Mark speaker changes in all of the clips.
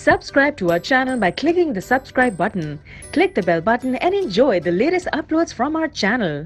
Speaker 1: Subscribe to our channel by clicking the subscribe button. Click the bell button and enjoy the latest uploads from our channel.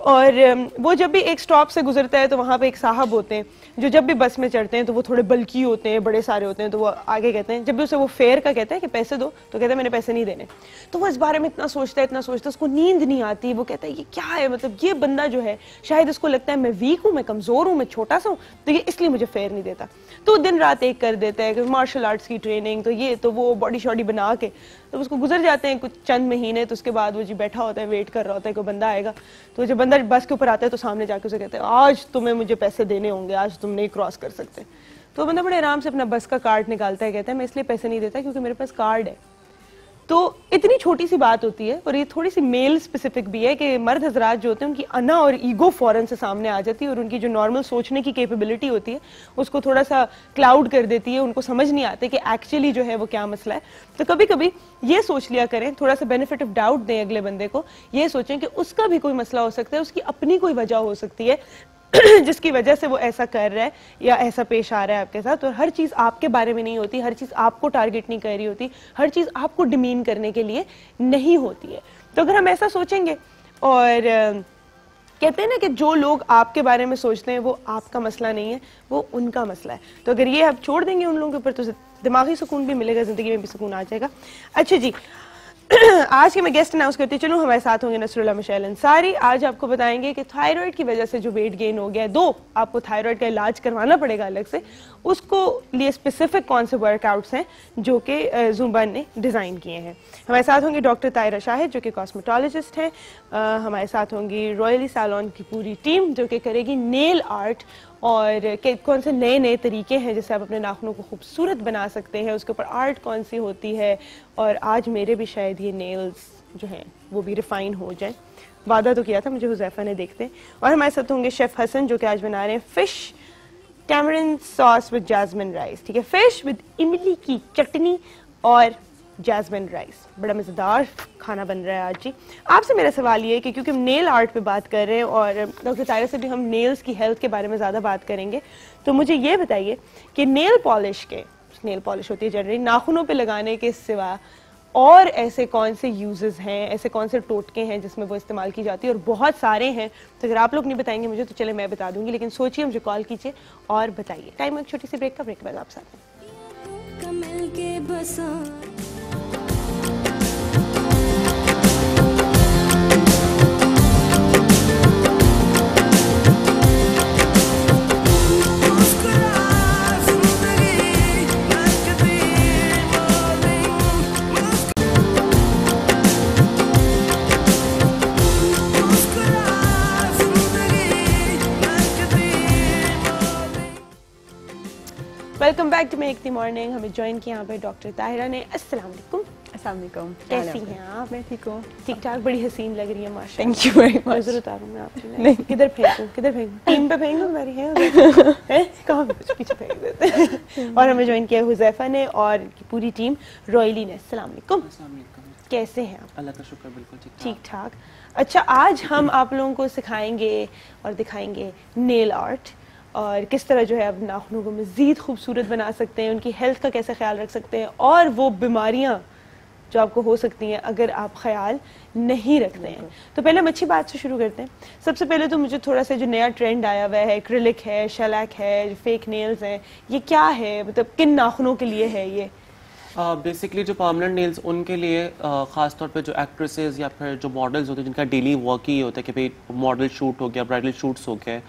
Speaker 2: اور وہ جب بھی ایک stop سے گزرتا ہے تو وہاں پہ ایک صاحب ہوتے ہیں جو جب بھی بس میں چڑھتے ہیں تو وہ تھوڑے بلکی ہوتے ہیں, بڑے سارے ہوتے ہیں, تو وہ آگے کہتے ہیں, جب بھی اسے وہ فیئر کا کہتے ہیں کہ پیسے دو, تو کہتے ہیں میں نے پیسے نہیں دینے. تو وہ اس بارے میں اتنا سوچتا ہے اس کو نیند نہیں آتی. وہ کہتا ہے یہ کیا ہے, مطلب یہ بندہ جو ہے شاید اس کو لگتا ہے میں ویک ہوں, میں کمزور ہوں, میں چھوٹا سا ہوں, تو یہ اس لیے مجھے فیئر نہیں دیتا. تو دن رات ایک کر دیتا ہے کہ مارشل آرٹس کی ٹریننگ, تو یہ تو وہ باڈی شاڈی بنا کے, تو اس کو گزر جاتے ہیں کچھ چند مہینے. تو اس کے بعد وہ جی بیٹھا ہوتا ہے, ویٹ کر رہا ہوتا ہے کوئی بندہ آئے گا. تو جب بندہ بس کے اوپر آتا ہے تو سامنے جا کے اسے کہتے ہیں آج تمہیں مجھے پیسے دینے ہوں گے, آج تم نہیں کراس کر سکتے. تو بندہ بڑے آرام سے اپنا بس کا کارڈ نکالتا ہے, کہتا ہے میں اس لیے پیسے نہیں دیتا کیونکہ میرے پاس کارڈ ہے. تو اتنی چھوٹی سی بات ہوتی ہے, اور یہ تھوڑی سی میل اسپیسیفک بھی ہے کہ مرد حضرات جو ہوتے ہیں ان کی انا اور ایگو فوراً سے سامنے آ جاتی ہے, اور ان کی جو نارمل سوچنے کی کیپیبلٹی ہوتی ہے اس کو تھوڑا سا کلاؤڈ کر دیتی ہے. ان کو سمجھ نہیں آتے کہ ایکچولی جو ہے وہ کیا مسئلہ ہے. تو کبھی کبھی یہ سوچ لیا کریں, تھوڑا سا بینیفٹ آف ڈاؤٹ دیں اگلے بندے کو, یہ سوچیں کہ اس کا بھی کوئی مسئلہ ہو سکتا ہے, اس کی اپنی کوئی وجہ ہو سکتی ہے جس کی وجہ سے وہ ایسا کر رہا ہے یا ایسا پیش آ رہا ہے آپ کے ساتھ. اور ہر چیز آپ کے بارے میں نہیں ہوتی, ہر چیز آپ کو ٹارگٹ نہیں کر رہی ہوتی, ہر چیز آپ کو ڈیمین کرنے کے لیے نہیں ہوتی ہے. تو اگر ہم ایسا سوچیں گے, اور کہتے ہیں نا کہ جو لوگ آپ کے بارے میں سوچتے ہیں وہ آپ کا مسئلہ نہیں ہے, وہ ان کا مسئلہ ہے. تو اگر یہ آپ چھوڑ دیں گے ان لوگوں کے اوپر تو دماغی سکون بھی ملے گا, زندگی میں بھی سکون آ جائے گا. اچھا جی, آج کے میں گیسٹ اناؤنس کرتی ہوں. چلو ہمارے ساتھ ہوں گے نصر اللہ مشعل انصاری. آج آپ کو بتائیں گے کہ تھائرائڈ کی وجہ سے جو ویٹ گین ہو گیا ہے, دو آپ کو تھائرائڈ کا علاج کروانا پڑے گا الگ سے, اس کو لیے اسپیسیفک کون سے ورک آؤٹس ہیں جو کہ زومبا نے ڈیزائن کیے ہیں. ہمارے ساتھ ہوں گی ڈاکٹر طاہرہ شاہد جو کہ کاسمیٹولوجسٹ ہیں. ہمارے ساتھ ہوں گی رائلی سیلون کی پوری ٹیم جو کہ کرے گی نیل آرٹ, اور کون سے نئے نئے طریقے ہیں جس سے آپ اپنے ناخنوں کو خوبصورت بنا سکتے ہیں, اس کے اوپر آرٹ کون سی ہوتی ہے. اور آج میرے بھی شاید یہ نیلز جو ہیں وہ بھی ریفائن ہو جائیں, وعدہ تو کیا تھا مجھے حذیفہ نے, دیکھتے ہیں. اور ہمارے ساتھ ہوں گے شیف حسن جو کہ آج بنا رہے ہیں فش ٹیمرن ساس ود جاسمن رائس. ٹھیک ہے, فش ود املی کی چٹنی اور جاسمن رائس, بڑا مزیدار کھانا بن رہا ہے آج. جی آپ سے میرا سوال یہ ہے کہ کیونکہ ہم نیل آرٹ پہ بات کر رہے ہیں اور ڈاکٹر طاہرہ سے بھی ہم نیلز کی ہیلتھ کے بارے میں زیادہ بات کریں گے, تو مجھے یہ بتائیے کہ نیل پالش ہوتی ہے جنرلی ناخنوں پہ لگانے کے سوا اور ایسے کون سے یوزز ہیں, ایسے کون سے ٹوٹکے ہیں جس میں وہ استعمال کی جاتی ہے, اور بہت سارے ہیں. تو اگر آپ لوگ نہیں بتائیں گے مجھے تو چلے میں بتا دوں گی, لیکن سوچیے مجھے کال کیجیے اور بتائیے. ٹائم ایک چھوٹی سی بریک کا, بریک کے بعد آپ ساتھ ہیں. Welcome back to make the morning. ہمیں جوائن کیا یہاں پہ ڈاکٹر طاہرہ نے. السلام علیکم.
Speaker 3: السلام علیکم,
Speaker 2: کیسی ہیں آپ؟
Speaker 3: میں ٹھیک ہوں,
Speaker 2: ٹھیک ٹھاک, بڑی حسین لگ رہی ہے ماشاء
Speaker 3: تھینک یو ویری مچ.
Speaker 2: نظر اتاروں میں آپ کی, کدھر پھینکوں ٹیم پہ پھینکوں تمہاری ہے کہاں پیچھے پھینک دیتے ہیں. اور ہمیں جوائن کیا حذیفہ نے اور پوری ٹیم رائلی نے. السلام علیکم. کیسے ہیں آپ؟
Speaker 3: اللہ کا شکر, بالکل
Speaker 2: ٹھیک ٹھاک. اچھا, آج ہم آپ لوگوں کو سکھائیں گے اور دکھائیں گے نیل آرٹ, اور کس طرح جو ہے اب ناخنوں کو مزید خوبصورت بنا سکتے ہیں, ان کی ہیلتھ کا کیسے خیال رکھ سکتے ہیں, اور وہ بیماریاں جو آپ کو ہو سکتی ہیں اگر آپ خیال نہیں رکھتے ہیں. تو پہلے ہم اچھی بات سے شروع کرتے ہیں. سب سے پہلے تو مجھے تھوڑا سا جو نیا ٹرینڈ آیا ہوا ہے, ایکریلک ہے, شیلیک ہے, فیک نیلز ہیں, یہ کیا ہے, مطلب کن ناخنوں کے لیے ہے یہ؟
Speaker 3: بیسکلی جو پرماننٹ نیلز ان کے لیے خاص طور پہ جو ایکٹریسز یا پھر جو ماڈلز ہوتے ہیں جن کا ڈیلی ورک ہی ہوتا ہے کہ بھائی ماڈل شوٹ ہو گیا, برائڈل شوٹس ہو گئے,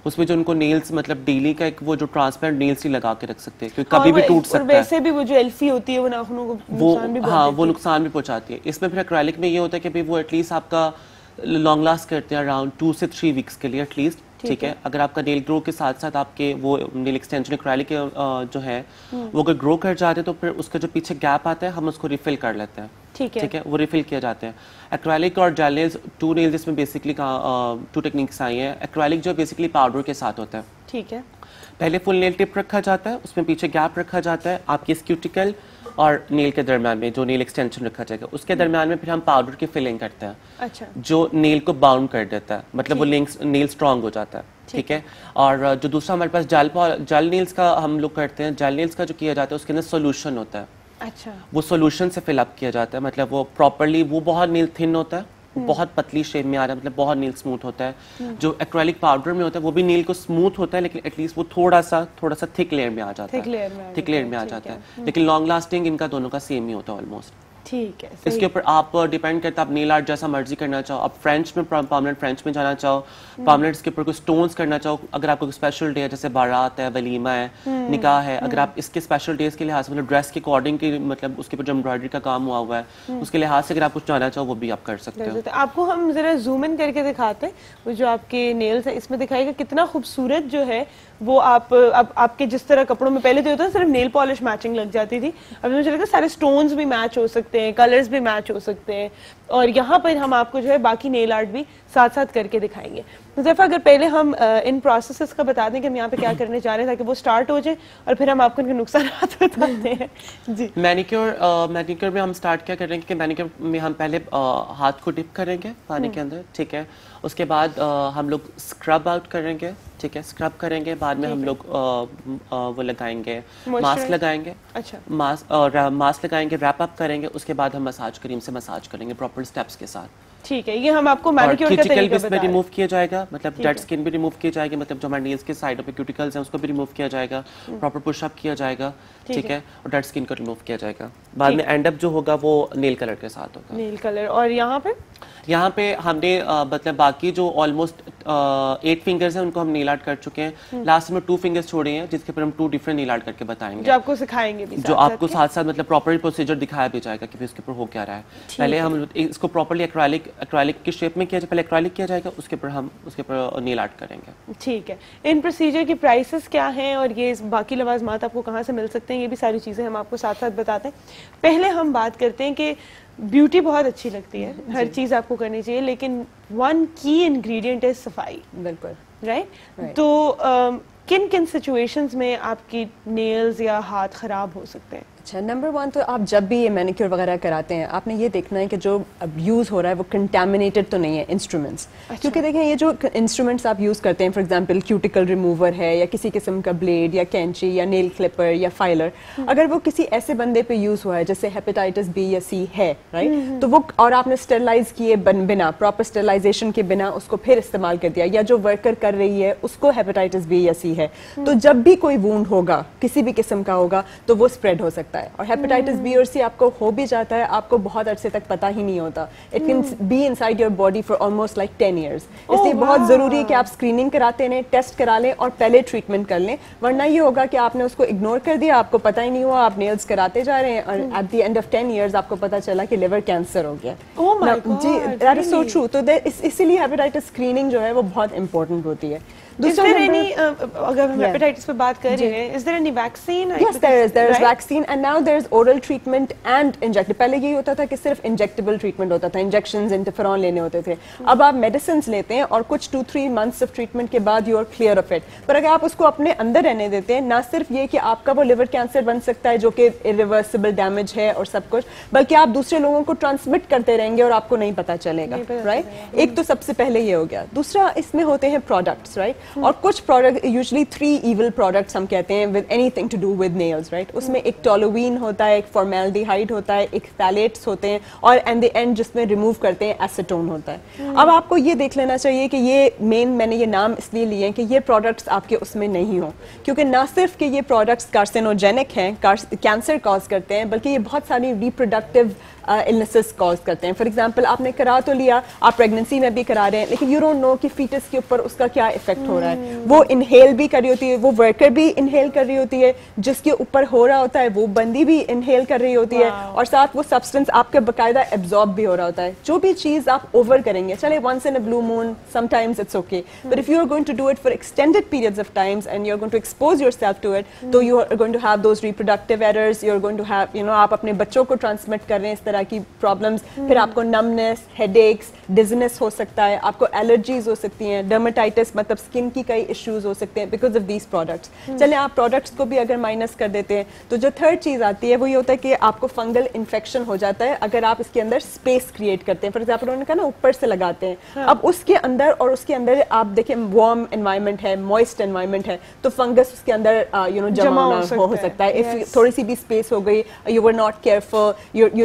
Speaker 3: اس میں جو ان کو نیلز مطلب ڈیلی کا ایک وہ جو ٹرانسپیرنٹ نیلز ہی لگا کے رکھ سکتے ہیں کیونکہ کبھی بھی ٹوٹ سکتا ہے.
Speaker 2: ویسے بھی وہ جو ایلفی ہوتی ہے وہ ناخنوں کو نقصان بھی
Speaker 3: وہ نقصان بھی پہنچاتی ہے. اس میں پھر ایکریلک میں یہ ہوتا ہے کہ بھائی وہ ایٹ لیسٹ آپ کا لانگ لاسٹ کرتے ہیں اراؤنڈ 2 سے 3 ویکس کے لیے ایٹ لیسٹ. ٹھیک ہے, اگر آپ کا نیل گرو کے ساتھ ساتھ آپ کے وہ نیل ایکسٹینشن ایکریلک جو ہے وہ اگر گرو کر جاتے ہیں تو پھر اس کا جو پیچھے گیپ آتا ہے ہم اس کو ریفل کر لیتے ہیں. ٹھیک ہے, وہ ریفل کیا جاتے ہیں. ایکریلک اور جیل نیلز 2 نیلز اس میں بیسکلی 2 ٹیکنیکس آئی ہیں. ایکریلک جو بیسکلی پاؤڈر کے ساتھ ہوتا ہے.
Speaker 2: ٹھیک ہے,
Speaker 3: پہلے فل نیل ٹپ رکھا جاتا ہے, اس میں پیچھے گیپ رکھا جاتا ہے, آپ کی اسکیوٹیکل اور نیل کے درمیان میں جو نیل ایکسٹینشن رکھا جائے گا اس کے درمیان میں پھر ہم پاؤڈر کی فلنگ کرتے ہیں.
Speaker 2: اچھا,
Speaker 3: جو نیل کو باؤنڈ کر دیتا ہے, مطلب وہ نیل اسٹرانگ ہو جاتا ہے. ٹھیک ہے, اور جو دوسرا ہمارے پاس جیل نیلز کا ہم لوگ کرتے ہیں. جیل نیلز کا جو کیا جاتا ہے اس کے اندر سولوشن ہوتا ہے.
Speaker 2: اچھا,
Speaker 3: وہ سولوشن سے فل اپ کیا جاتا ہے, مطلب وہ پراپرلی وہ بہت نیل تھن ہوتا ہے, بہت پتلی شیپ میں آ رہا ہے, مطلب بہت نیل اسموتھ ہوتا ہے. جو ایکریلک پاؤڈر میں ہوتا ہے وہ بھی نیل کو اسموتھ ہوتا ہے, لیکن ایٹ لیسٹ وہ تھوڑا سا تھک لیئر میں آ جاتا ہے, تھک لیئر میں آ جاتا ہے. لیکن لانگ لاسٹنگ ان کا دونوں کا سیم ہی ہوتا ہے آلموسٹ.
Speaker 2: ٹھیک ہے,
Speaker 3: اس کے اوپر آپ ڈیپینڈ کرتا ہے آپ نیل آرٹ جیسا مرضی کرنا چاہو, آپ فرینچ میں پرماننٹ فرینچ میں جانا چاہو, پرماننٹ کے اوپر کوئی اسٹونس کرنا چاہو, اگر آپ کو اسپیشل ڈے ہے جیسے بارات ہے, ولیمہ ہے, نکاح ہے, اگر آپ اس کے اسپیشل ڈیز کے لحاظ سے مطلب ڈریس کے اکارڈنگ کی مطلب اس کے اوپر جو امبرائڈری کا کام ہوا ہوا ہے اس کے لحاظ سے اگر آپ کچھ جانا چاہو وہ بھی آپ کر سکتے ہو.
Speaker 2: آپ کو ہم ذرا زوم ان کر کے دکھاتے ہیں وہ جو آپ کے نیلز ہیں, اس میں دکھائے گا کتنا خوبصورت جو ہے وہ آپ کے جس طرح کپڑوں میں پہلے تو ہوتا ہے صرف نیل پالش میچنگ لگ جاتی تھی, ابھی مجھے لگتا ہے سارے اسٹونز بھی میچ ہو سکتے ہیں, کلرز بھی میچ ہو سکتے ہیں, اور یہاں پر ہم آپ کو جو ہے باقی نیل آرٹ بھی ساتھ ساتھ کر کے دکھائیں گے. حذیفہ اگر پہلے ہم ان پروسیسز کا بتا دیں کہ ہم یہاں پہ کیا کرنے جا رہے ہیں تاکہ وہ اسٹارٹ ہو جائے, اور پھر ہم آپ کو ان کے نقصانات بتاتے ہیں. جی,
Speaker 3: مینیکیور میں ہم اسٹارٹ کیا کر رہے ہیں کہ مینیکیور میں ہم پہلے ہاتھ کو ڈپ کریں گے پانی کے اندر, ٹھیک ہے. اس کے بعد ہم لوگ اسکرب آؤٹ کریں گے, ٹھیک ہے, اسکرب کریں گے, بعد میں ہم لوگ وہ لگائیں گے, ماسک لگائیں گے, ماسک لگائیں گے, ریپ اپ کریں گے, اس کے بعد ہم مساج کریم سے مساج کریں گے پراپر اسٹیپس کے ساتھ.
Speaker 2: ٹھیک ہے, یہ ہم آپ کو مینیکیور کا طریقہ
Speaker 3: بتا رہے ہیں. ریموو کیا جائے گا, مطلب ڈیڈ اسکن بھی ریموو کی جائے گی, مطلب جو ہمارے نیلز کے سائڈ پہ کیوٹیکلز ہیں اس کو بھی ریموو کیا جائے گا, پراپر پش اپ کیا جائے گا, ٹھیک ہے, اور ڈیڈ اسکن کو ریموو کیا جائے گا. بعد میں اینڈ اپ جو ہوگا وہ نیل کلر کے ساتھ ہوگا,
Speaker 2: نیل کلر. اور یہاں پہ
Speaker 3: ہم نے مطلب باقی جو آلموسٹ 8 فنگرز ہیں ان کو ہم نیل آرٹ کر چکے ہیں. لاسٹ میں 2 فنگرز چھوڑے ہیں جس کے اوپر ہم 2 ڈفرنٹ نیل آرٹ کر کے بتائیں گے,
Speaker 2: جو آپ کو سکھائیں گے,
Speaker 3: جو آپ کو ساتھ ساتھ مطلب پراپر پروسیجر دکھایا بھی جائے گا کہ اس کے اوپر ہو کیا رہا ہے. پہلے ہم اس کو پراپرلی ایکریلک کی شیپ میں کیا جائے, پہلے ایکریلک کیا جائے گا, اس کے اوپر ہم اس کے اوپر نیل آرٹ کریں گے.
Speaker 2: ٹھیک ہے, ان پروسیجر کی پرائسز کیا ہیں اور یہ باقی لوازمات آپ کو کہاں سے مل سکتے ہیں, یہ بھی ساری چیزیں ہم آپ کو ساتھ ساتھ بتاتے ہیں. پہلے ہم بات کرتے ہیں کہ بیوٹی بہت اچھی لگتی ہے, ہر چیز آپ کو کرنی چاہیے, لیکن ون کی انگریڈینٹ ہے صفائی.
Speaker 4: بالکل
Speaker 2: رائٹ. تو کن سچویشنز میں آپ کی نیلز یا ہاتھ خراب ہو سکتے ہیں؟
Speaker 4: اچھا, نمبر 1 تو آپ جب بھی یہ مینیکیور وغیرہ کراتے ہیں آپ نے یہ دیکھنا ہے کہ جو اب یوز ہو رہا ہے وہ کنٹامینیٹڈ تو نہیں ہے انسٹرومنٹس. کیونکہ دیکھیں یہ جو انسٹرومنٹس آپ یوز کرتے ہیں, فار ایگزامپل کیوٹیکل ریموور ہے یا کسی قسم کا بلیڈ یا کینچی یا نیل کلپر یا فائلر, اگر وہ کسی ایسے بندے پہ یوز ہوا ہے جیسے ہیپیٹائٹس بی یا سی ہے, رائٹ, تو وہ اور آپ نے اسٹرلائز کیے بنا, پراپر اسٹرلائزیشن کے بنا اس کو پھر استعمال کر دیا, یا جو ورکر کر رہی ہے اس کو ہیپیٹائٹس بی یا سی ہے, تو جب بھی کوئی وونڈ ہوگا کسی بھی قسم کا ہوگا تو وہ اسپریڈ ہو سکتا ہے. اور ہیپیٹائٹس بی اور سی آپ کو ہو بھی جاتا ہے, آپ کو بہت عرصے تک پتہ ہی نہیں ہوتا. It can be inside your body for almost like 10 years. اس لیے بہت ضروری ہے کہ آپ اسکریننگ کراتے رہیں, ٹیسٹ کرا لیں اور پہلے ٹریٹمنٹ کر لیں, ورنہ یہ ہوگا کہ آپ نے اس کو اگنور کر دیا, آپ کو پتہ ہی نہیں ہوا, آپ نیلز کراتے جا رہے ہیں اور at the end of 10 years آپ کو پتہ چلا کہ لیور کینسر ہو گیا. جی, دیٹ از سو ٹرو. تو اسی لیے ہیپیٹائٹس اسکریننگ جو ہے وہ بہت امپورٹنٹ ہوتی ہے.
Speaker 2: اگر ہم ہیپیٹائٹس پہ بات کر رہے ہیں, is there any vaccine?
Speaker 4: Yes, there is vaccine and now there is oral treatment and injectable. پہلے یہ ہوتا تھا کہ صرف انجیکٹیبل ٹریٹمنٹ ہوتا تھا, انجیکشنز انٹرفیرون لینے ہوتے تھے. اب آپ میڈیسنز لیتے ہیں اور کچھ 2-3 months آف ٹریٹمنٹ کے بعد you are clear of it. پر اگر آپ اس کو اپنے اندر رہنے دیتے ہیں, نہ صرف یہ کہ آپ کا وہ لیور کینسر بن سکتا ہے جو کہ irreversible ڈیمیج ہے اور سب کچھ, بلکہ آپ دوسرے لوگوں کو ٹرانسمٹ کرتے رہیں گے اور آپ کو نہیں پتہ چلے گا, رائٹ. ایک تو سب سے پہلے یہ ہو گیا. دوسرا اس میں ہوتے ہیں پروڈکٹس, رائٹ, اور کچھ پروڈکٹ یوزلی 3 evil products ہم کہتے ہیں with anything to do with nails, right. اس میں ایک ٹولوین ہوتا ہے, ایک فارمیلڈیہائڈ ہوتا ہے, ایک فیلیٹس ہوتے ہیں, اور اینڈ دی اینڈ جس میں ریموو کرتے ہیں ایسیٹون ہوتا ہے. اب آپ کو یہ دیکھ لینا چاہیے کہ یہ میں نے یہ نام اس لیے لیے ہیں کہ یہ پروڈکٹس آپ کے اس میں نہیں ہوں, کیونکہ نہ صرف کہ یہ پروڈکٹس کارسینوجینک ہیں, کینسر کاز کرتے ہیں, بلکہ یہ بہت ساری ریپروڈکٹیو illnesses کاز کرتے ہیں. فار ایگزامپل آپ نے کرا تو لیا, آپ پریگننسی میں بھی کرا رہے ہیں, لیکن یو ڈونٹ نو کہ فیٹس کے اوپر اس کا کیا افیکٹ ہو رہا ہے. وہ انہیل بھی کر رہی ہوتی ہے, وہ ورکر بھی انہیل کر رہی ہوتی ہے, جس کے اوپر ہو رہا ہوتا ہے وہ بندی بھی انہیل کر رہی ہوتی ہے, اور ساتھ وہ سبسٹنس آپ کے باقاعدہ ایبزارب بھی ہو رہا ہوتا ہے. جو بھی چیز آپ اوور کریں گے, چلے once in a blue moon sometimes it's okay, but if you are going to do it for extended periods of times and you are going to expose yourself to it, تو you are going to have those reproductive errors, you are going to have آپ اپنے بچوں کو transmit کر رہے ہیں اس طرح کی پرابلمس. پھر آپ کو نمنس, ہیڈ ایکس, ڈزنس ہو سکتا ہے, آپ کو الرجیز ہو سکتی ہیں, ڈرماٹائٹس مطلب اسکن کی کئی ایشوز ہو سکتے ہیں بیکاز آف دیز پروڈکٹس. چلیں آپ پروڈکٹس کو بھی اگر مائنس کر دیتے ہیں, تو جو تھرڈ چیز آتی ہے وہ یہ ہوتا ہے کہ آپ کو فنگل انفیکشن ہو جاتا ہے اگر آپ اس کے اندر اسپیس کریٹ کرتے ہیں. فار ایگزامپل انہوں نے کہا نا اوپر سے لگاتے ہیں, اب اس کے اندر اور اس کے اندر آپ دیکھیں وارم انوائرمنٹ ہے, موئسٹ انوائرمنٹ ہے, تو فنگس اس کے اندر جمع ہو سکتا ہے. اف تھوڑی سی بھی اسپیس ہو گئی, you were not careful, you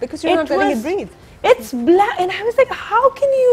Speaker 4: because you're not letting it breathe.
Speaker 2: It's black and I was like how can you.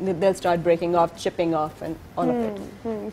Speaker 4: they'll start breaking off, chipping off and all of it.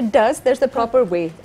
Speaker 4: it does. There's the proper way.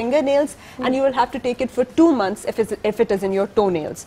Speaker 4: fingernails, and you will have to take it for 2 months if it is in your toenails.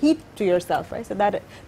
Speaker 4: heat to yourself, right? So that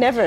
Speaker 4: never,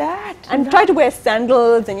Speaker 2: that,
Speaker 4: and try to wear sandals, and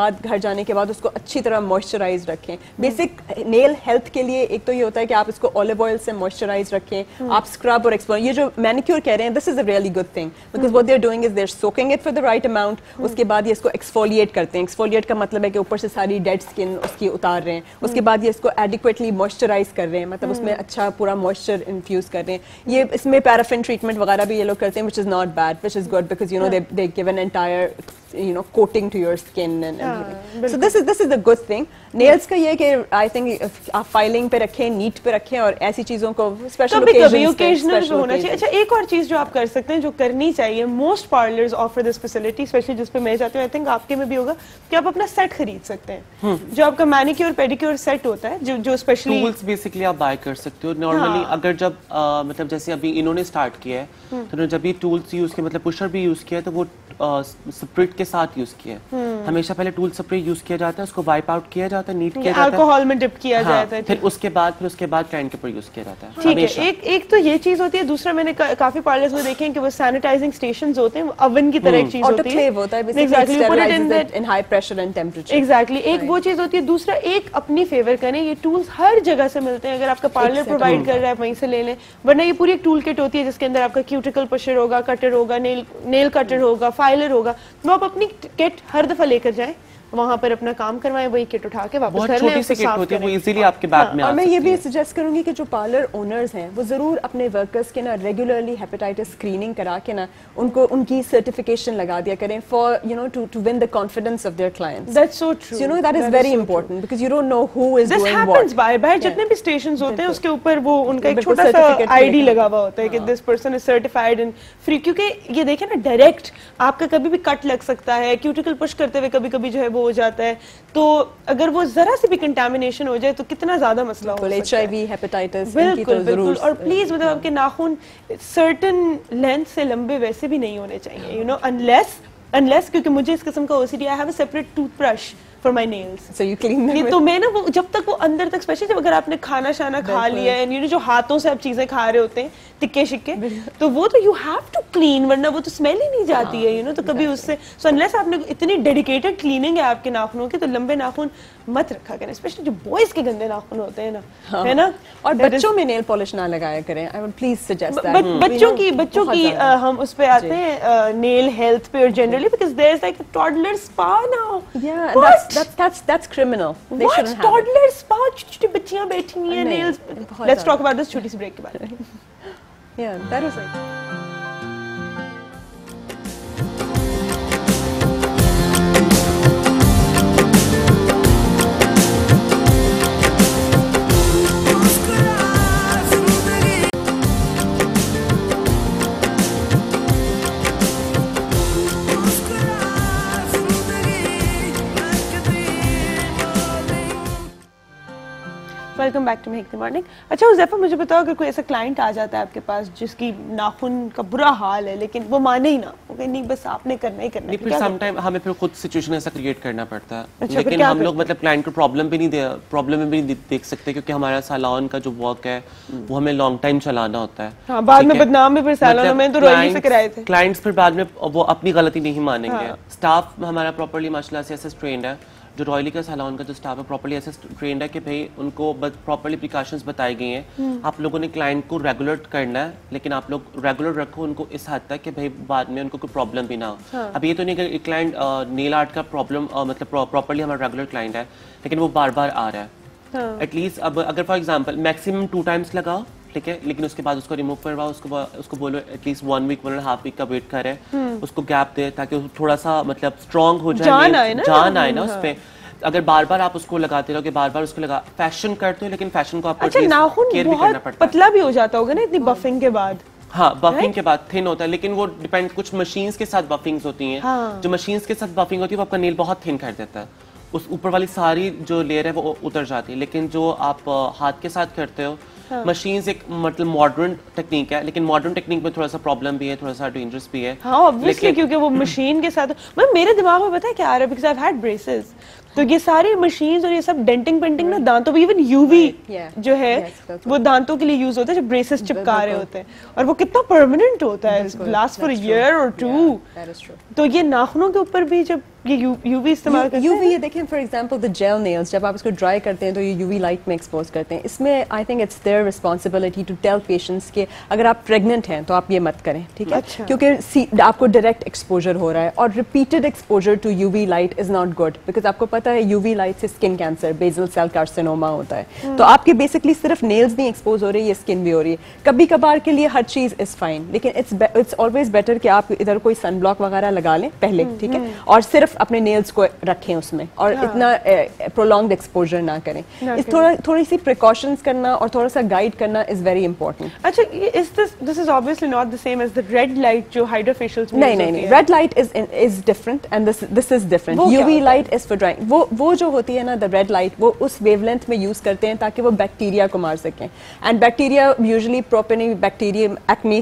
Speaker 4: بعد گھر جانے کے بعد اس کو اچھی طرح moisturize رکھیں. Basic نیل health کے لیے ایک تو یہ ہوتا ہے کہ آپ اس کو اولیو آئل سے موئسچرائز رکھیں, آپ اسکرب اور ایکسپلور, یہ جو مینیکیور کہہ رہے ہیں, this is a really good thing because what they are doing is they are soaking it for the right amount. اس کے بعد یہ اس کو ایکسفولیٹ کرتے ہیں. ایکسفولیٹ کا مطلب ہے کہ اوپر سے ساری ڈیڈ اسکن اس کی اتار رہے ہیں. اس کے بعد یہ اس کو ایڈیکویٹلی موئسچرائز کر رہے ہیں, مطلب اس میں اچھا پورا موئسچر انفیوز کر رہے ہیں. یہ اس میں پیرافن ٹریٹمنٹ وغیرہ بھی یہ لوگ کرتے ہیں, which is not bad, which is good because you know they give an entire coating to your skin and everything. So this is a good thing. Nails کا یہ کہ I think آپ فائلنگ پہ رکھیں, نیٹ پہ رکھیں, اور ایسی چیزوں کو اسپیشل
Speaker 2: اوکیجنل پہ ہونا چاہیے. اچھا ایک اور چیز جو آپ کر سکتے ہیں, جو کرنی چاہیے, most parlours offer this facility, especially جس پہ میں جاتی ہوں, آئی تھنک آپ کے میں بھی ہوگا, کہ آپ اپنا سیٹ خرید سکتے ہیں, جو آپ کا مینیکیور پیڈیکیور سیٹ ہوتا ہے, جو اسپیشلی
Speaker 3: ٹولز بیسکلی آپ بائی کر سکتے ہو. نارملی اگر جب مطلب جیسے ابھی انہوں نے اسٹارٹ کیا ہے, تو انہوں نے جب بھی ٹولس یوز کیا, مطلب پشر بھی یوز کیا ہے, تو وہ سپریٹ کے ساتھ یوز کیا ہے. ہمیشہ پہلے ٹول سپرے یوز کیا جاتا ہے, اس کو وائپ آؤٹ کیا جاتا ہے, نیٹ کیا جاتا ہے,
Speaker 2: الکوہول میں ڈپ کیا جاتا ہے,
Speaker 3: پھر اس کے بعد کلائنٹ کے اوپر یوز کیا جاتا ہے.
Speaker 2: ٹھیک ہے. ایک تو یہ چیز ہوتی ہے. دوسرا میں نے کافی پارلرز میں دیکھے ہیں کہ وہ سینیٹائزنگ اسٹیشنز ہوتے ہیں, وہ اوون کی طرح ایک چیز ہوتی ہے. ایگزیکٹلی ایک وہ چیز ہوتی ہے. دوسرا ایک اپنی فیور کریں, یہ ٹولز ہر جگہ سے ملتے ہیں. اگر آپ کا پارلر پرووائڈ کر رہا ہے وہیں سے لے لیں, ورنہ یہ پوری ایک ٹول کٹ ہوتی ہے جس کے اندر آپ کا کیوٹیکل پشر ہوگا, کٹر ہوگا, نیل کٹر ہوگا, فائلر ہوگا. وہ آپ اپنی کٹ ہر دفعہ لے کر جائیں, وہاں پر اپنا کام کروائیں, وہی کٹ اٹھا کے واپس کر لیں,
Speaker 3: چھوٹی سی کٹ ہوتی ہے, وہ ایزیلی آپ کے بیگ میں آ
Speaker 4: اور میں
Speaker 3: سکتی ہے.
Speaker 4: یہ بھی سجیسٹ کروں گی کہ جو پارلر اونرز ہیں وہ ضرور اپنے ورکرز کے نا ریگولرلی ہیپیٹائٹس اسکریننگ کرا کے نا ان کی سرٹیفکیشن لگا دیا کریں, for to win the confidence of their clients.
Speaker 2: That's so true.
Speaker 4: That is very important because you don't know who is doing what.
Speaker 2: This happens باہر جتنے بھی اسٹیشنز ہوتے ہیں اس کے اوپر وہ ان کا ایک چھوٹا سا آئی ڈی لگا ہوا ہوتا ہے کہ this person is certified and free. کیونکہ یہ دیکھیں نا, ڈائریکٹ آپ کا کبھی بھی کٹ لگ سکتا ہے, کیوٹیکل پش کرتے ہوئے کبھی کبھی جو ہے وہ ہو جاتا ہے, تو اگر وہ ذرا سی بھی کنٹامینیشن ہو جائے تو کتنا زیادہ مسئلہ ہو سکتا ہے. HIV
Speaker 4: ہیپیٹائٹس
Speaker 2: بالکل بالکل. اور پلیز مطلب آپ کے ناخن سرٹن لینتھ سے لمبے ویسے بھی نہیں ہونے چاہیے, unless کیونکہ مجھے اس قسم کا OCD, I have a separate toothbrush for my nails.
Speaker 4: So you clean them.
Speaker 2: تو میں نا وہ جب تک وہ اندر تک, اسپیشلی جب اگر آپ نے کھانا شانا کھا لیا ہے, جو ہاتھوں سے آپ چیزیں کھا رہے ہوتے ہیں ٹکے شکے, تو وہ تو یو ہیو ٹو کلین, ورنہ وہ تو اسمیل ہی نہیں جاتی ہے, تو کبھی اس سے. سو انلیس آپ نے اتنی ڈیڈیکیٹڈ کلیننگ ہے آپ کے ناخنوں کی, تو لمبے ناخن مت رکھا کریں, اسپیشلی جو بوائز کے گندے ناخن ہوتے ہیں نا, ہے نا.
Speaker 4: اور بچوں میں نیل پالش نہ لگایا کریں. I would please suggest that.
Speaker 2: بچوں کی ہم اس پہ آتے ہیں نیل ہیلتھ پہ, اور generally because there is like a toddler spa now.
Speaker 4: Yeah, that's criminal. They shouldn't have it.
Speaker 2: Toddler spa, چھوٹی بچیاں بیٹھی ہوئی ہیں nails. Let's talk about this چھوٹی سی بریک کے بعد.
Speaker 4: Yeah, that is it.
Speaker 2: Welcome back to make the morning. اچھا حذیفہ, مجھے بتاؤ اگر کوئی ایسا کلائنٹ آ جاتا ہے آپ کے پاس جس کی ناخن کا برا حال ہے, لیکن وہ مانے ہی نہ, وہ کہ نہیں بس آپ نے کرنا ہی کرنا ہے,
Speaker 3: پھر سم ٹائم ہمیں پھر خود سچویشن ایسا کریٹ کرنا پڑتا ہے. لیکن ہم لوگ مطلب کلائنٹ کو پرابلم میں بھی نہیں دیکھ سکتے, کیونکہ ہمارا سالون کا جو ورک ہے وہ ہمیں لانگ ٹائم چلانا ہوتا ہے.
Speaker 2: ہاں, بعد میں بدنام بھی پھر سالونوں میں تو روئی سے کرائے تھے.
Speaker 3: کلائنٹس پھر بعد میں وہ اپنی غلطی نہیں مانیں گے. اسٹاف ہمارا پراپرلی ماشاءاللہ سے ایسے ٹرینڈ ہے, جو رائلی کا سالون کا جو اسٹاف ہے پراپرلی ایسے ٹرینڈ ہے کہ بھائی ان کو پراپرلی پریکاشنز بتائی گئی ہیں. آپ لوگوں نے کلائنٹ کو ریگولر کرنا ہے, لیکن آپ لوگ ریگولر رکھو ان کو اس حد تک کہ بھائی بعد میں ان کو کوئی پرابلم بھی نہ ہو. اب یہ تو نہیں کہ کلائنٹ نیل آرٹ کا پرابلم مطلب پراپرلی ہمارا ریگولر کلائنٹ ہے, لیکن وہ بار بار آ رہا ہے. ایٹ لیسٹ اب اگر فار ایگزامپل میکسیمم 2 times لگاؤ, ٹھیک ہے, لیکن اس کے بعد اس کو ریموو کرواؤ, اس کو بولو ایٹ لیسٹ 1 week 1.5 week کا ویٹ کرے, اس کو گیپ دے تاکہ تھوڑا سا مطلب اسٹرانگ ہو جائے, جان آئے نا اس پہ. اگر بار بار آپ اس کو لگاتے رہو کہ بار بار اس کو لگا, فیشن کرتے ہو, لیکن فیشن کو آپ کو کیئر بھی کرنا پڑتا ہے.
Speaker 2: پتلا بھی ہو جاتا ہوگا نا اتنی بفنگ کے بعد.
Speaker 3: ہاں, بفنگ کے بعد تھن ہوتا ہے, لیکن وہ ڈیپینڈ, کچھ مشینز کے ساتھ بفنگز ہوتی ہیں, جو مشینز کے ساتھ بفنگ ہوتی ہے وہ آپ کا نیل بہت تھن کر دیتا ہے, اس اوپر والی ساری جو لیئر ہے وہ اتر جاتی ہے. لیکن جو آپ ہاتھ کے ساتھ کرتے ہو, مشینز ایک مطلب ماڈرن ٹیکنیک ہے, لیکن ماڈرن ٹیکنیک میں تھوڑا سا پرابلم بھی ہے, تھوڑا سا ڈینجرس بھی ہے.
Speaker 2: ہاں obviously, کیونکہ وہ مشین کے ساتھ. میرے دماغ میں پتہ ہے کیا آ رہا ہے, because I have had braces, تو یہ ساری مشینز اور یہ سب ڈینٹنگ پینٹنگ نا دانتوں پہ ایون یو وی جو ہے وہ دانتوں کے لیے یوز ہوتا ہے جب بریسز چپکا رہے ہوتے ہیں, اور وہ کتنا پرماننٹ ہوتا ہے, لاسٹ فار ایئر اور 2. تو یہ ناخنوں کے اوپر بھی جب یہ یو وی استعمال کرتے ہیں,
Speaker 4: یو وی یہ دیکھیں for example the gel nails, جب آپ اس کو ڈرائی کرتے ہیں تو یہ یو وی لائٹ میں ایکسپوز کرتے ہیں. اس میں I think it's their responsibility to tell patients کہ اگر آپ پریگننٹ ہیں تو آپ یہ مت کریں, ٹھیک ہے, کیونکہ آپ کو ڈائریکٹ ایکسپوجر ہو رہا ہے, اور repeated exposure to U V light is not good, because آپ کو پتا ہے یو وی لائٹ سے skin cancer, basal cell carcinoma ہوتا ہے. تو آپ کے بیسکلی صرف نیلز نہیں ایکسپوز ہو رہی, یہ اسکن بھی ہو رہی ہے. کبھی کبھار کے لیے ہر چیز از فائن, لیکن اٹس آلویز بیٹر کہ آپ ادھر کوئی سن بلاک وغیرہ لگا لیں پہلے, ٹھیک ہے, اور صرف اپنے نیلز کو رکھیں اس میں, اور اتنا پرولونگڈ ایکسپوجر نہ کریں. تھوڑی سی پریکاشنز کرنا اور تھوڑا سا گائیڈ کرنا از ویری امپورٹنٹ.
Speaker 2: اچھا, this is obviously not the same as the red light جو ہائیڈرا فیشیلز میں
Speaker 4: نہیں, red light is different and this is different. U V light is for drying. وہ جو ہوتی ہے نا دا ریڈ لائٹ, وہ اس ویو لینتھ میں یوز کرتے ہیں تاکہ وہ بیکٹیریا کو مار سکیں. And bacteria usually propioni bacteria acne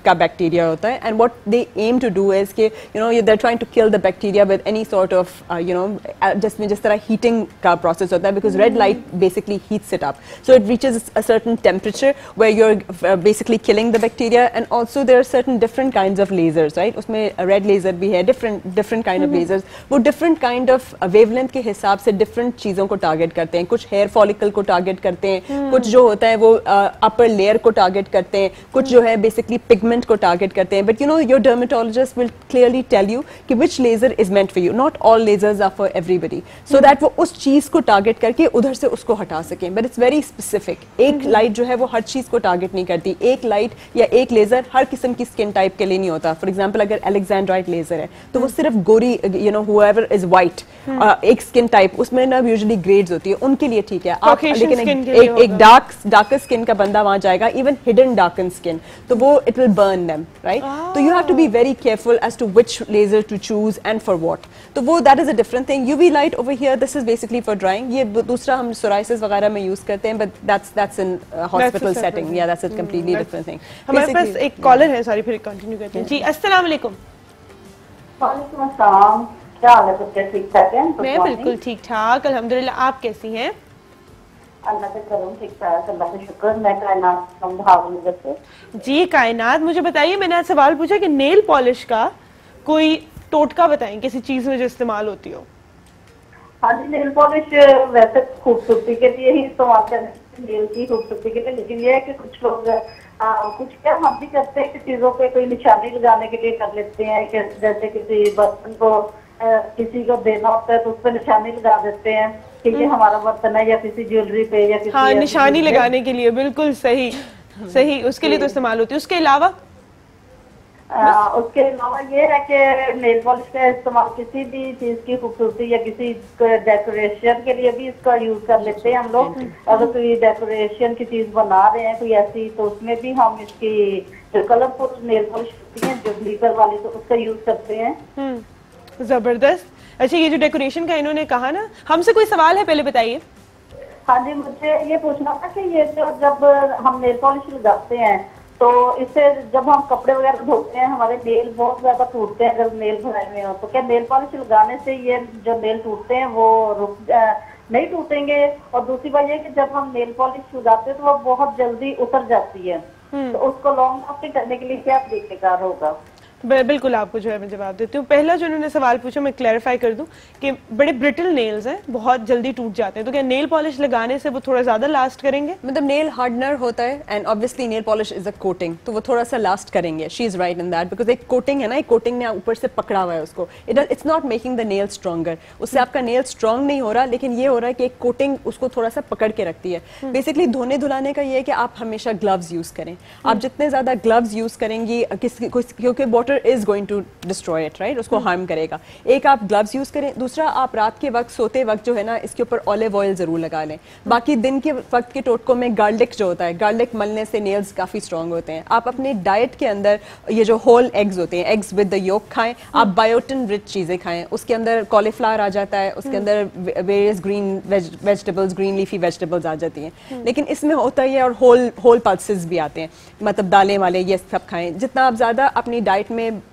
Speaker 4: کا بیکٹیریا ہوتا ہے, and what they aim to do is کہ you know they are trying to kill the bacteria with any sort of جس طرح ہیٹنگ کا پروسیس ہوتا ہے, because red light basically heats it up, so it reaches a certain temperature where you're basically killing the bacteria. And also there are certain different kinds of lasers, right? اس میں red laser بھی ہے, different kind of lasers, وہ different kind of wavelength کے حساب سے different چیزوں کو target کرتے ہیں. کچھ hair follicle کو target کرتے ہیں, کچھ جو ہوتا ہے وہ upper layer کو target کرتے ہیں, کچھ جو ہے basically pigment کو target کرتے ہیں. But you know your dermatologist will clearly tell you کہ which laser is meant for you. Not all lasers are for everybody, so that وہ اس چیز کو target کر کے ادھر سے اس کو ہٹا سکیں. But it's very specific. ایک لائٹ جو ہے وہ ہر چیز کو ٹارگٹ نہیں کرتی. ایک لائٹ یا ایک لیزر ہر قسم کی اسکن ٹائپ کے لیے نہیں ہوتا. فار ایگزامپل اگر الیگزینڈرائٹ لیزر ہے تو وہ صرف گوری you know whoever is white ایک اسکن ٹائپ, اس میں نا یوزلی گریڈز ہوتی ہے, ان کے لیے ٹھیک ہے. آپ لیکن ایک ڈارکر اسکن کا بندہ وہاں جائے گا, ایون ہڈن ڈارکن اسکن, تو وہ it will burn them, right. تو you have to be very careful as to which laser to choose and for what. تو وہ that is a different thing. U V light over here this is basically for drying. یہ دوسرا ہم psoriasis وغیرہ میں use کرتے ہیں, but that's in hospital setting. Yeah, that's a completely different thing.
Speaker 2: ہمارے پاس ایک کالر ہے, سوری پھر کنٹینیو کرتے ہیں. جی السلام علیکم.
Speaker 5: وعلیکم السلام, کیا حال ہے بچے, ٹھیک ٹھاک ہیں؟
Speaker 2: میں بالکل ٹھیک ٹھاک الحمدللہ, آپ کیسی ہیں؟
Speaker 5: اللہ کا کرم, ٹھیک ٹھاک, اللہ کا شکر. میں کائنات ہم بھاول نگر سے.
Speaker 2: جی کائنات, مجھے بتائیے, میں نے آج سوال پوچھا کہ نیل پالش کا کوئی ٹوٹکا بتائیں کسی چیز میں جو استعمال ہوتی ہو.
Speaker 5: ہاں جی, نیل پالش ویسے خوبصورتی کے لیے ہی استعمال کرتے ہیں, نیل کی خوبصورتی کے لیے, لیکن یہ ہے کہ کچھ لوگ کچھ کیا ہم بھی کرتے ہیں کہ چیزوں پہ کوئی نشانی لگانے کے لیے کر لیتے ہیں, کہ جیسے کسی برتن کو کسی کو دینا ہوتا ہے تو اس پہ نشانی لگا دیتے ہیں کہ یہ ہمارا برتن ہے, یا کسی جیولری پہ, یا کسی,
Speaker 2: ہاں نشانی لگانے کے لیے, بالکل صحیح صحیح, اس کے لیے تو استعمال ہوتی ہے. اس کے علاوہ
Speaker 5: یہ ہے کہ نیل پالش کا استعمال کسی بھی چیز کی خوبصورتی یا کسی ڈیکوریشن کے لیے بھی اس کا یوز کر لیتے ہیں ہم لوگ. اگر کوئی ڈیکوریشن کی چیز بنا رہے ہیں کوئی ایسی, تو اس میں بھی ہم اس کی جو کلرفل نیل پالش ہوتی ہیں جو گلیٹر والی, تو اس کا یوز کرتے ہیں.
Speaker 2: زبردست. اچھا, یہ جو ڈیکوریشن کا انہوں نے کہا نا, ہم سے کوئی سوال ہے پہلے بتائیے.
Speaker 5: ہاں جی, مجھے یہ پوچھنا تھا کہ یہ جو جب ہم نیل پالش لگاتے ہیں تو اس سے جب ہم کپڑے وغیرہ دھوتے ہیں ہمارے نیل بہت زیادہ ٹوٹتے ہیں اگر نیل بھرائے ہوئے ہوں, تو کیا نیل پالش لگانے سے یہ جو نیل ٹوٹتے ہیں وہ نہیں ٹوٹیں گے؟ اور دوسری بات یہ کہ جب ہم نیل پالش لگاتے ہیں تو وہ بہت جلدی اتر جاتی ہے, تو اس کو لانگ لاسٹنگ کرنے کے لیے کیا طریقہ کار ہوگا؟
Speaker 2: بالکل, آپ کو جو ہے میں جواب دیتی ہوں. پہلا جو انہوں نے سوال پوچھا میں کلیریفائی کر دوں کہ بڑے برٹل نیلز ہیں, بہت جلدی ٹوٹ جاتے ہیں, تو کیا نیل پالش لگانے سے وہ تھوڑا زیادہ لاسٹ کریں گے؟
Speaker 4: مطلب نیل ہارڈنر ہوتا ہے, and obviously nail polish is a coating, تو وہ تھوڑا سا لاسٹ کریں گے. She is right in that, because ایک کوٹنگ ہے نا, ایک کوٹنگ نے اوپر سے پکڑا ہوا ہے اس کو, it's not making the nail stronger. اس سے آپ کا نیل اسٹرانگ نہیں ہو رہا, لیکن یہ ہو رہا ہے کہ ایک کوٹنگ اس کو تھوڑا سا پکڑ کے رکھتی ہے. بیسکلی دھونے دھلانے کا یہ ہے کہ آپ ہمیشہ گلوز یوز کریں. آپ جتنے زیادہ گلوز یوز کریں گی, کیونکہ water is going to destroy it, right, اس کو ہارم کرے گا. ایک آپ گلوز یوز کریں, دوسرا آپ رات کے وقت سوتے وقت جو ہے نا اس کے اوپر اولیو آئل ضرور لگا لیں. باقی دن کے وقت کے ٹوٹکوں میں گارلک جو ہوتا ہے, گارلک ملنے سے نیلز کافی اسٹرانگ ہوتے ہیں. آپ اپنے ڈائٹ کے اندر یہ جو ہول ایگز ہوتے ہیں, ایگز ود دا یولک کھائیں. آپ بایوٹن رچ چیزیں کھائیں, اس کے اندر کالی فلاور آ جاتا ہے, اس کے اندر various green vegetables, green leafy vegetables آ جاتی ہیں, لیکن اس میں ہوتا ہے اور ہول پلسز بھی آتے ہیں, مطلب دالیں والے, یہ سب کھائیں. جتنا آپ زیادہ اپنی ڈائٹ میں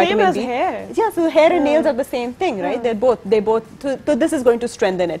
Speaker 2: Same as hair.
Speaker 4: Yeah, so hair and nails are the same thing, right? They both so this is going to strengthen it.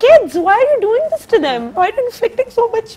Speaker 2: kids, why are you doing this to them? Why are you inflicting so much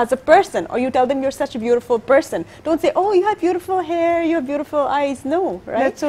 Speaker 4: as a person, or you tell them you're such a beautiful person. Don't say oh you have beautiful hair, you have beautiful eyes. No, right?
Speaker 2: That's so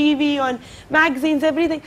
Speaker 2: TV, on magazines, everything.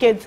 Speaker 2: kids.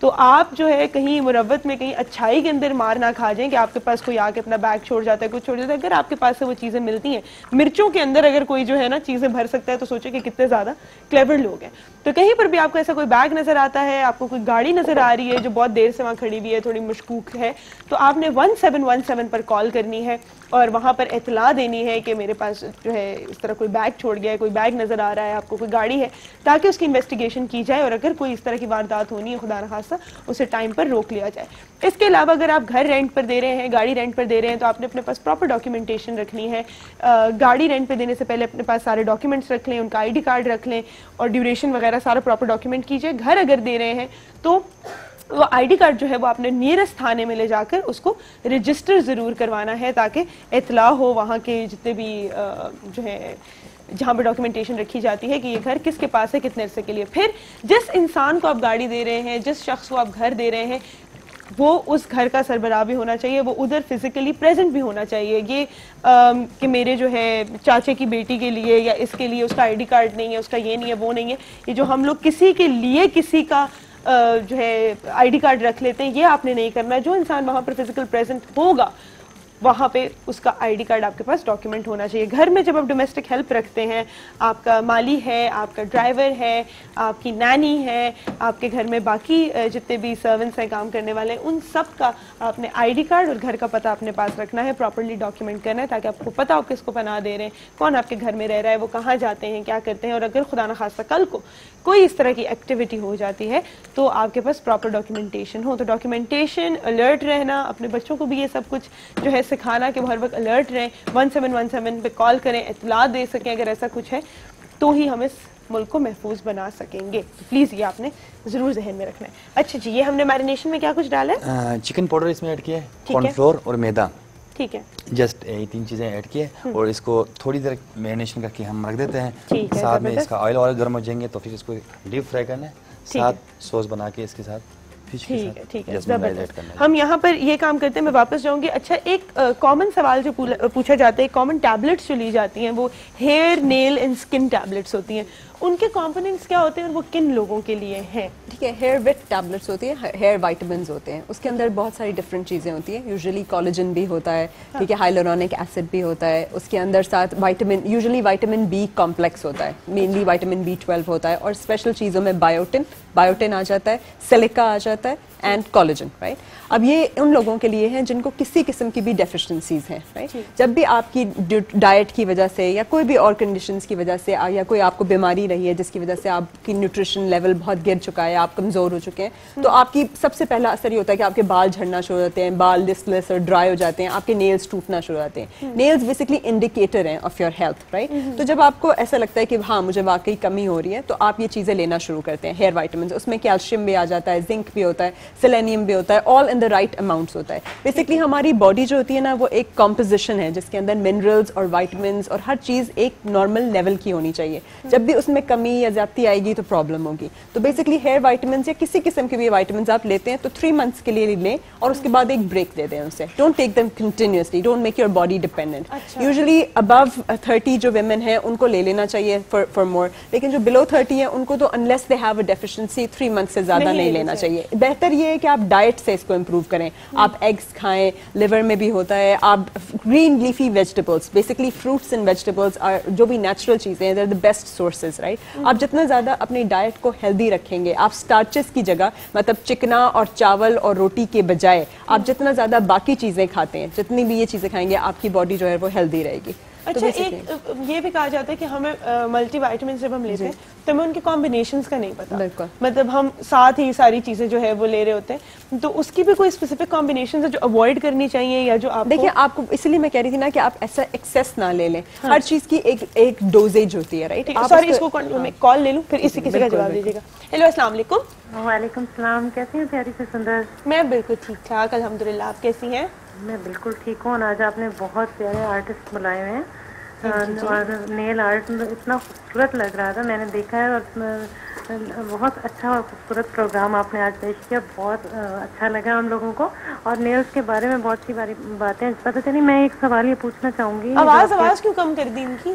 Speaker 2: تو آپ جو ہے کہیں مروت میں کہیں اچھائی کے اندر مار نہ کھا جائیں کہ آپ کے پاس کوئی آ کے اپنا بیگ چھوڑ جاتا ہے, کچھ چھوڑ جاتا ہے. اگر آپ کے پاس سے وہ چیزیں ملتی ہیں, مرچوں کے اندر اگر کوئی جو ہے نا چیزیں بھر سکتا ہے, تو سوچیں کہ کتنے زیادہ کلیور لوگ ہیں. تو کہیں پر بھی آپ کو ایسا کوئی بیگ نظر آتا ہے, آپ کو کوئی گاڑی نظر آ رہی ہے جو بہت دیر سے وہاں کھڑی ہوئی ہے, تھوڑی مشکوک ہے, تو آپ نے 1717 پر کال کرنی ہے اور وہاں پر اطلاع دینی ہے کہ میرے پاس جو ہے اس طرح کوئی بیگ چھوڑ گیا ہے, کوئی بیگ نظر آ رہا ہے, آپ کو کوئی گاڑی ہے, تاکہ اس کی انویسٹیگیشن کی جائے اور اگر کوئی اس طرح کی واردات ہونی ہے خدا نخواستہ اسے ٹائم پر روک لیا جائے. اس کے علاوہ اگر آپ گھر رینٹ پر دے رہے ہیں, گاڑی رینٹ پر دے رہے ہیں, تو آپ نے اپنے پاس پراپر ڈاکیومنٹیشن رکھنی ہے. گاڑی رینٹ پہ دینے سے پہلے اپنے پاس سارے ڈاکیومنٹس رکھ لیں, ان کا آئی ڈی کارڈ رکھ لیں اور ڈیوریشن وغیرہ سارا پراپر ڈاکیومنٹ کیجئے. گھر اگر دے رہے ہیں تو وہ آئی ڈی کارڈ جو ہے وہ آپ نے نیئرسٹ تھانے میں لے جا کر اس کو رجسٹر ضرور کروانا ہے, تاکہ اطلاع ہو وہاں کے جتنے بھی جو ہے جہاں پہ ڈاکیومنٹیشن رکھی جاتی ہے کہ یہ گھر کس کے پاس ہے, کتنے عرصے کے لیے. پھر جس انسان کو آپ گاڑی دے رہے ہیں, جس شخص کو آپ گھر دے رہے ہیں, وہ اس گھر کا سربراہ بھی ہونا چاہیے, وہ ادھر فزیکلی پریزنٹ بھی ہونا چاہیے. یہ کہ میرے جو ہے چاچے کی بیٹی کے لیے یا اس کے لیے اس کا آئی ڈی کارڈ نہیں ہے, اس کا یہ نہیں ہے, وہ نہیں ہے, یہ جو ہم لوگ کسی کے لیے کسی کا جو ہے آئی ڈی کارڈ رکھ لیتے ہیں, یہ آپ نے نہیں کرنا. جو انسان وہاں پر فزیکل پریزنٹ ہوگا وہاں پہ اس کا آئی ڈی کارڈ آپ کے پاس ڈاکیومنٹ ہونا چاہیے. گھر میں جب آپ ڈومیسٹک ہیلپ رکھتے ہیں, آپ کا مالی ہے, آپ کا ڈرائیور ہے, آپ کی نانی ہے, آپ کے گھر میں باقی جتنے بھی سرونٹس ہیں, کام کرنے والے ہیں, ان سب کا آپ نے آئی ڈی کارڈ اور گھر کا پتہ اپنے پاس رکھنا ہے, پراپرلی ڈاکیومنٹ کرنا ہے, تاکہ آپ کو پتہ ہو کس کو پناہ دے رہے ہیں, کون آپ کے گھر میں رہ رہا ہے, وہ کہاں جاتے ہیں, کیا کرتے ہیں. اور اگر خدا نخواستہ کل کو کوئی اس طرح کی ایکٹیویٹی ہو جاتی ہے تو آپ کے پاس پراپر ڈاکیومنٹیشن ہو. تو ڈاکیومنٹیشن, الرٹ رہنا, اپنے بچوں کو بھی یہ سب کچھ جو ہے سکھانا کہ وہ ہر وقت الرٹ رہیں, 1717 پہ کال کریں, اطلاع دے سکیں اگر ایسا کچھ ہے, تو ہی ہم اس ملک کو محفوظ بنا سکیں گے. پلیز یہ آپ نے ضرور ذہن میں رکھنا ہے. اچھا جی, یہ ہم نے میرینیشن میں کیا کچھ ڈالا ہے؟
Speaker 6: چکن پاؤڈر اس میں ایڈ کیا ہے, کارن فلور اور میدا,
Speaker 2: ٹھیک ہے,
Speaker 6: جسٹ یہ 3 چیزیں ایڈ کی ہے اور اس کو تھوڑی دیر میرینیشن کر کے ہم رکھ دیتے ہیں. ساتھ میں اس کا آئل اور گرم ہو جائیں گے تو پھر اس کو ڈیپ فرائی کرنا ہے, ساتھ سوس بنا کے اس کے ساتھ
Speaker 2: ٹھیک ہے. ہم یہاں پر یہ کام کرتے ہیں, میں واپس جاؤں گی. اچھا, ایک کامن سوال جو پوچھا جاتا ہے, کامن ٹیبلٹس جو لی جاتی ہیں وہ hair, nail and skin tablets ہوتی ہیں, ان کے کمپوننٹس کیا ہوتے ہیں اور وہ کن لوگوں کے لیے ہیں؟
Speaker 4: ٹھیک ہے, ہیئر ویٹ ٹیبلٹس ہوتی ہیں, ہیئر وائٹامنز ہوتے ہیں, اس کے اندر بہت ساری ڈفرینٹ چیزیں ہوتی ہیں. یوزلی کولیجن بھی ہوتا ہے, ٹھیک ہے, ہائلورونک ایسڈ بھی ہوتا ہے, اس کے اندر ساتھ vitamin, usually vitamin B complex ہوتا ہے, مینلی وائٹامن B12 ہوتا ہے, اور اسپیشل چیزوں میں بایوٹن آ جاتا ہے, سلیکا آ جاتا ہے, اینڈ کولیجن, رائٹ. اب یہ ان لوگوں کے لیے ہیں جن کو کسی قسم کی بھی ڈیفیشنسیز ہیں, رائٹ. جب بھی آپ کی ڈائٹ کی وجہ سے یا کوئی بھی اور کنڈیشنز کی وجہ سے یا کوئی آپ کو بیماری رہی ہے جس کی وجہ سے آپ کی نیوٹریشن لیول بہت گر چکا ہے, آپ کمزور ہو چکے ہیں, تو آپ کی سب سے پہلا اثر یہ ہوتا ہے کہ آپ کے بال جھڑنا شروع ہوتے ہیں, بال لسلس اور ڈرائی ہو جاتے ہیں, آپ کے نیلز ٹوٹنا شروع ہوتے ہیں. نیلز بیسکلی انڈیکیٹر ہیں آف یور ہیلتھ, رائٹ. تو جب آپ کو ایسا لگتا ہے کہ ہاں مجھے واقعی کمی ہو رہی ہے, تو آپ یہ چیزیں لینا شروع کرتے ہیں, ہیئر وائٹامنز. اس میں کیلشیم بھی آ جاتا ہے, زنک بھی ہوتا ہے, سیلینیم بھی ہوتا ہے, آل ان دا رائٹ اماؤنٹس ہوتا ہے. بیسکلی ہماری باڈی جو ہوتی ہے نا, وہ ایک کمپوزیشن ہے جس کے اندر منرلز اور وائٹامنز اور ہر چیز ایک نارمل لیول کی ہونی چاہیے. جب بھی اس میں کمی یا زیادتی آئے گی تو پرابلم ہوگی. تو بیسکلی ہیئر وائٹامنز یا کسی قسم کے بھی وائٹامنز آپ لیتے ہیں تو 3 منتھس کے لیے لیں اور اس کے بعد ایک بریک دے دیں اسے. Don't take them continuously, don't make your body dependent. Usually above 30 جو ویمن ہیں ان کو لے لینا چاہیے فار مور, لیکن جو بلو 30 ہیں ان کو تو unless they have a deficiency 3 month سے زیادہ نہیں لینا چاہیے. بہتر یہ ہے کہ آپ ڈائٹ سے اس کو امپروو کریں. آپ ایگز کھائیں, لیور میں بھی ہوتا ہے, آپ green leafy vegetables, basically fruits and vegetables جو بھی نیچرل چیزیں ہیں, they are the best sources, right. آپ جتنا زیادہ اپنی ڈائٹ کو ہیلدی رکھیں گے, آپ سٹارچز کی جگہ مطلب چکنا اور چاول اور روٹی کے بجائے آپ جتنا زیادہ باقی چیزیں کھاتے ہیں, جتنی بھی یہ چیزیں کھائیں گے, آپ کی باڈی جو ہے وہ ہیلدی رہے گی.
Speaker 2: اچھا, ایک یہ بھی کہا جاتا ہے کہ ہمیں ملٹی وائٹامنس جب ہم لیتے ہیں تو ہمیں ان کے کمبینیشنز کا نہیں پتا, مطلب ہم ساتھ ہی ساری چیزیں جو ہے وہ لے رہے ہوتے ہیں, تو اس کی بھی کوئی اسپیسیفک کمبینیشنز ہے جو اوائڈ کرنی چاہیے یا جو آپ
Speaker 4: دیکھیں آپ کو, اس لیے میں کہہ رہی تھی نا کہ آپ ایسا ایکسیس نہ لے لیں, ہر چیز کی ایک ڈوزیج ہوتی ہے, رائٹ.
Speaker 2: سوری, اس کو کال لے لوں پھر اسی کسی کا جواب دیجیے گا. ہیلو, السلام علیکم.
Speaker 7: وعلیکم السلام, کیسی ہیں پیاری سے سندر؟
Speaker 2: میں بالکل ٹھیک ٹھاک الحمدللہ, آپ کیسی ہیں؟
Speaker 7: میں بالکل ٹھیک ہوں. آج آپ نے بہت پیارے آرٹسٹ بلائے ہوئے ہیں اور نیل آرٹ اتنا خوبصورت لگ رہا تھا, میں نے دیکھا ہے, اور بہت اچھا اور خوبصورت پروگرام آپ نے آج پیش کیا, بہت اچھا لگا ہم لوگوں کو. اور نیلز کے بارے میں بہت سی باتیں پتہ چلی. میں ایک سوال یہ پوچھنا چاہوں گی,
Speaker 2: آواز کیوں کم کر دی ان کی؟